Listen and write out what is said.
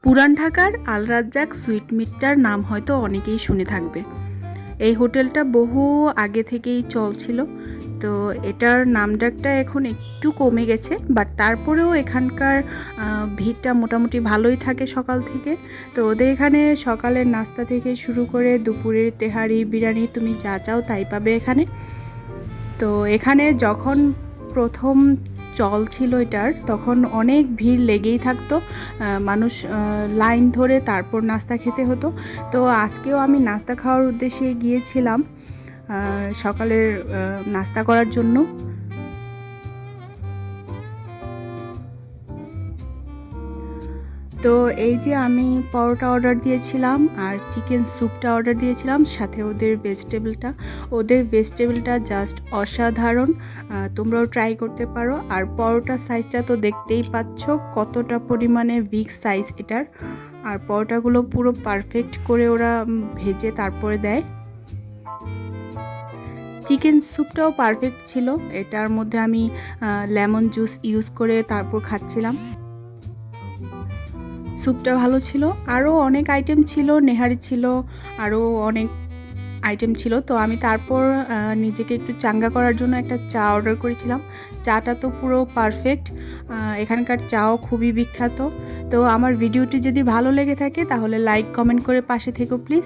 পুরান ঢাকার আল রাজ্জাক সুইট মিটটার নাম হয়তো অনেকেই শুনে থাকবে। এই হোটেলটা বহু আগে থেকেই চলছিল, তো এটার নামডাকটা এখন একটু কমে গেছে, বাট তারপরেও এখানকার ভিড়টা মোটামুটি ভালোই থাকে সকাল থেকে। তো ওদের এখানে সকালের নাস্তা থেকে শুরু করে দুপুরের তেহারি, বিরিয়ানি, তুমি যা চাও তাই পাবে এখানে। তো এখানে যখন প্রথম চল ছিল এটার, তখন অনেক ভিড় লেগেই থাকতো, মানুষ লাইন ধরে তারপর নাস্তা খেতে হতো। তো আজকেও আমি নাস্তা খাওয়ার উদ্দেশ্যে গিয়েছিলাম সকালের নাস্তা করার জন্য। তো এই যে আমি পরোটা অর্ডার দিয়েছিলাম আর চিকেন স্যুপটা অর্ডার দিয়েছিলাম, সাথে ওদের ভেজিটেবলটা জাস্ট অসাধারণ। তোমরাও ট্রাই করতে পারো। আর পরোটার সাইজটা তো দেখতেই পাচ্ছ কতটা পরিমাণে বিগ সাইজ এটার। আর পরোটাগুলো পুরো পারফেক্ট করে ওরা ভেজে তারপরে দেয়। চিকেন স্যুপটাও পারফেক্ট ছিল, এটার মধ্যে আমি লেমন জুস ইউজ করে তারপর খাচ্ছিলাম। স্যুপটা ভালো ছিল। আরও অনেক আইটেম ছিল, নেহারি ছিল, আরও অনেক আইটেম ছিল। তো আমি তারপর নিজেকে একটু চাঙ্গা করার জন্য একটা চা অর্ডার করেছিলাম। চাটা তো পুরো পারফেক্ট, এখানকার চাও খুবই বিখ্যাত। তো আমার ভিডিওটি যদি ভালো লেগে থাকে তাহলে লাইক কমেন্ট করে পাশে থেকো প্লিজ।